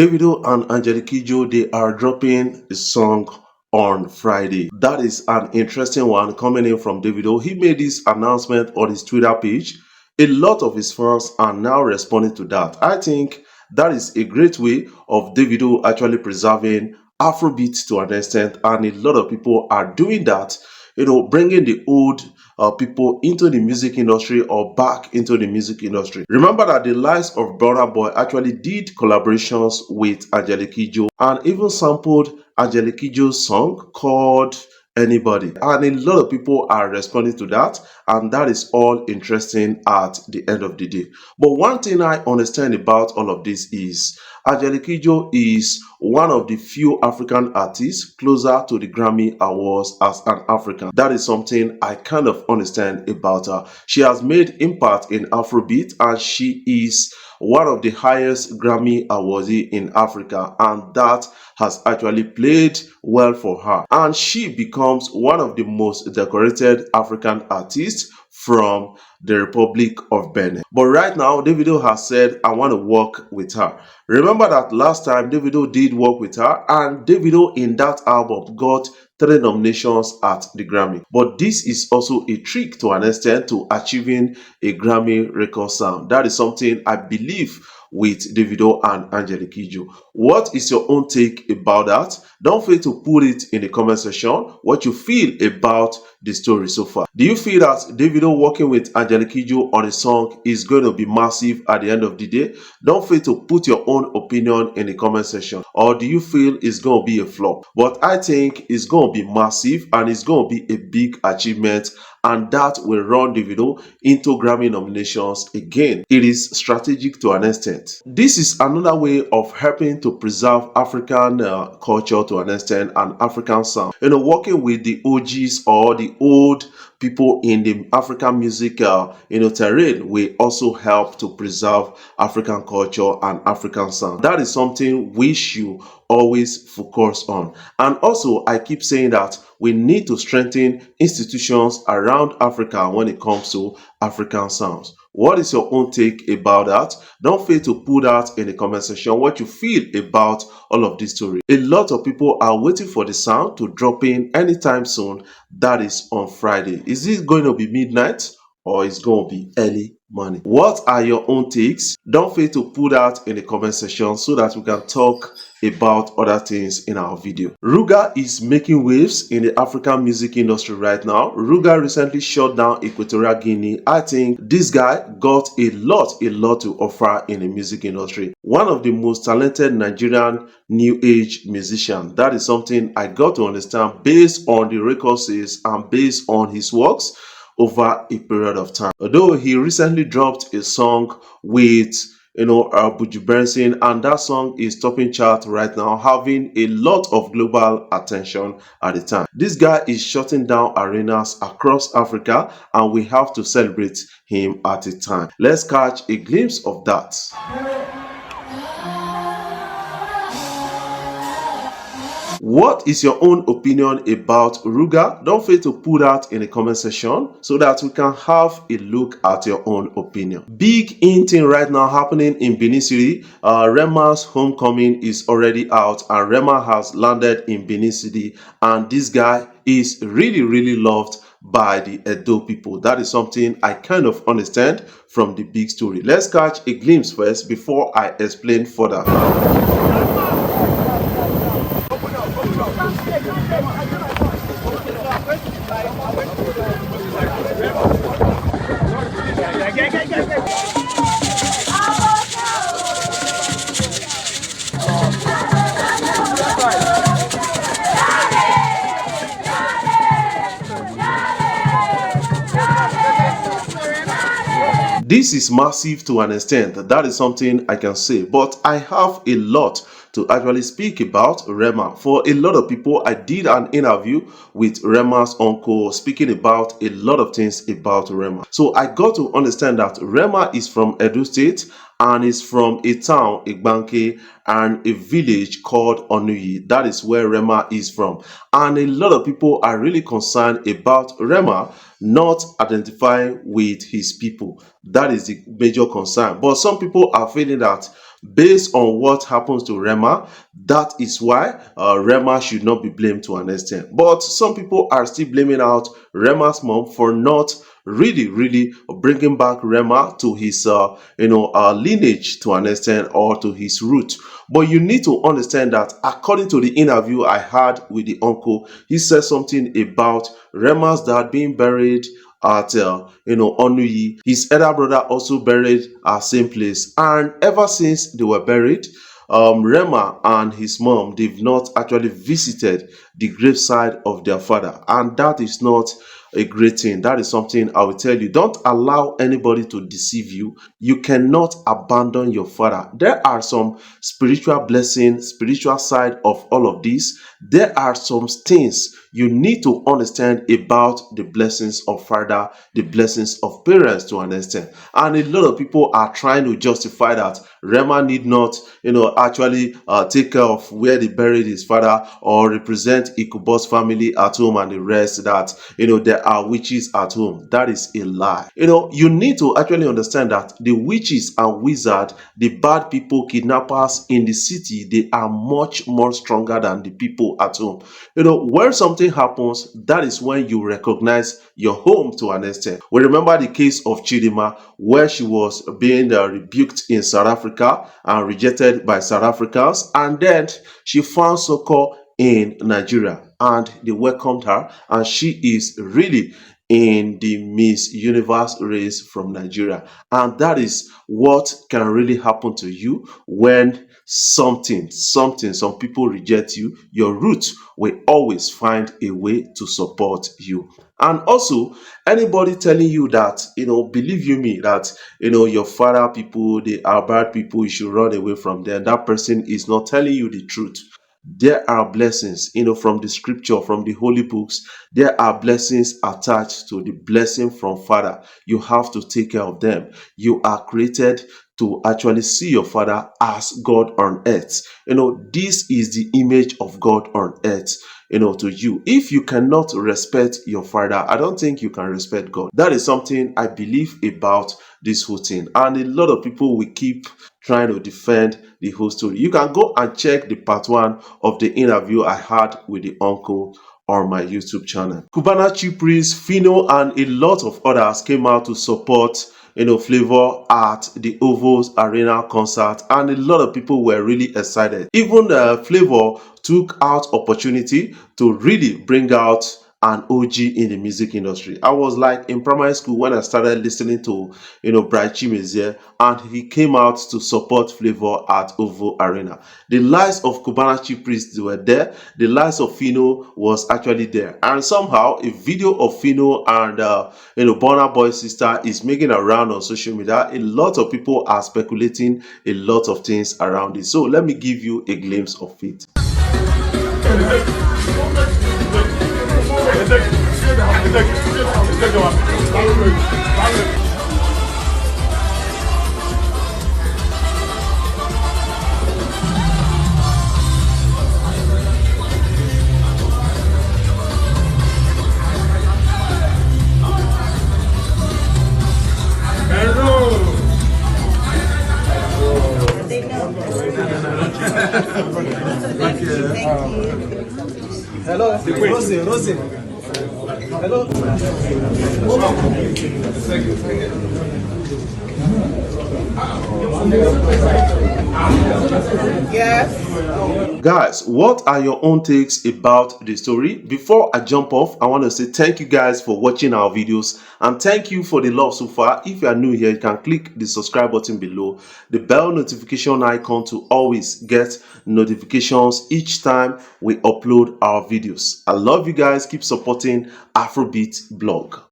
Davido and Angelique, they are dropping a song on Friday. That is an interesting one coming in from Davido. He made this announcement on his Twitter page. A lot of his fans are now responding to that. I think that is a great way of Davido actually preserving Afrobeat to an extent, and a lot of people are doing that, bringing the old people into the music industry or back into the music industry. Remember that the likes of Burna Boy actually did collaborations with Angelique Kidjo and even sampled Angelique Kidjo's song called Anybody. And a lot of people are responding to that, and that is all interesting at the end of the day. But one thing I understand about all of this is Angelique Kidjo is one of the few African artists closer to the Grammy Awards as an African. That is something I kind of understand about her. She has made impact in Afrobeat, and she is one of the highest Grammy awardee in Africa, and that has actually played well for her. And she becomes one of the most decorated African artists from the Republic of Benin. But right now, Davido has said, I want to work with her. Remember that last time Davido did work with her, and Davido in that album got 3 nominations at the Grammy. But this is also a trick to an extent to achieving a Grammy record sound. That is something I believe with Davido and Angelique Kidjo. What is your own take about that? Don't fail to put it in the comment section what you feel about the story so far. Do you feel that Davido working with Angelique Kidjo on a song is going to be massive at the end of the day? Don't fail to put your own opinion in the comment section. Or do you feel it's going to be a flop? But I think it's going to be massive and it's going to be a big achievement, and that will run Davido into Grammy nominations again. It is strategic to an extent. This is another way of helping to preserve African culture to an extent and African sound. Working with the OGs or the old people in the African music terrain will also help to preserve African culture and African sound. That is something we should always focus on. And also, I keep saying that we need to strengthen institutions around Africa when it comes to African sounds. What is your own take about that? Don't fail to put that in the comment section what you feel about all of this story. A lot of people are waiting for the sound to drop in anytime soon. That is on Friday. Is it going to be midnight or is it going to be early morning? What are your own takes? Don't fail to put that in the comment section so that we can talk about other things in our video. Ruga is making waves in the African music industry right now. Ruga recently shut down Equatorial Guinea. I think this guy got a lot to offer in the music industry. One of the most talented Nigerian new age musician. That is something I got to understand based on the record sales and based on his works over a period of time. Although he recently dropped a song with Buju Benson, and that song is topping chart right now, having a lot of global attention at the time. This guy is shutting down arenas across Africa, and we have to celebrate him at a time. Let's catch a glimpse of that. What is your own opinion about Ruga? Don't fail to put that in the comment section so that we can have a look at your own opinion. Big in thing right now happening in Benin City. Rema's homecoming is already out, and Rema has landed in Benin City, and this guy is really loved by the Edo people. That is something I kind of understand from the big story. Let's catch a glimpse first before I explain further. This is massive to an extent. That is something I can say, but I have a lot to actually speak about Rema. For a lot of people, I did an interview with Rema's uncle speaking about a lot of things about Rema. So I got to understand that Rema is from Edo State and is from a town, Igbanke, and a village called Onuyi. That is where Rema is from. And a lot of people are really concerned about Rema not identifying with his people. That is the major concern. But some people are feeling that based on what happens to Rema. That is why Rema should not be blamed to an extent. But some people are still blaming out Rema's mom for not really bringing back Rema to his lineage to an extent, or to his root. But you need to understand that according to the interview I had with the uncle, he said something about Rema's dad being buried at Onuyi. His elder brother also buried at same place, and ever since they were buried, Rema and his mom, they've not actually visited the graveside of their father, and that is not a great thing. That is something I will tell you. Don't allow anybody to deceive you. You cannot abandon your father. There are some spiritual blessings, spiritual side of all of this. There are some things you need to understand about the blessings of father, the blessings of parents to an extent. And a lot of people are trying to justify that Rema need not, actually take care of where they buried his father, or represent Ikubo's family at home and the rest, that, there are witches at home. That is a lie. You need to actually understand that the witches and wizards, the bad people, kidnappers in the city, they are much more stronger than the people at home. When something happens, that is when you recognize your home to an extent. We remember the case of Chidima, where she was being rebuked in South Africa and rejected by South Africans, and then she found succor in Nigeria, and they welcomed her, and she is really in the Miss Universe race from Nigeria. And that is what can really happen to you when some people reject you. Your roots will always find a way to support you. And also, anybody telling you that, believe you me, that, your father people, they are bad people, you should run away from them, that person is not telling you the truth. There are blessings, from the scripture, from the holy books. There are blessings attached to the blessing from father. You have to take care of them. You are created to actually see your father as God on earth. This is the image of God on earth, to you. If you cannot respect your father, I don't think you can respect God. That is something I believe about this whole thing. And a lot of people will keep trying to defend the whole story. You can go and check the part 1 of the interview I had with the uncle on my YouTube channel. Cubana Chief Priest, Phyno, and a lot of others came out to support Flavor at the Ovos Arena concert, and a lot of people were really excited. Even Flavor took out opportunity to really bring out an OG in the music industry. I was like in primary school when I started listening to Bright Chimezie, and he came out to support Flavor at Ovo Arena. The likes of Cubana Chief Priest were there. The likes of Phyno was actually there, and somehow a video of Phyno and Burna Boy's sister is making a round on social media. A lot of people are speculating a lot of things around it. So let me give you a glimpse of it. Hello, Rosie. Hello. Yes. Guys, what are your own takes about the story? Before I jump off, I want to say thank you guys for watching our videos, and thank you for the love so far. If you are new here, you can click the subscribe button below, the bell notification icon to always get notifications each time we upload our videos. I love you guys. Keep supporting Afrobeat Blog.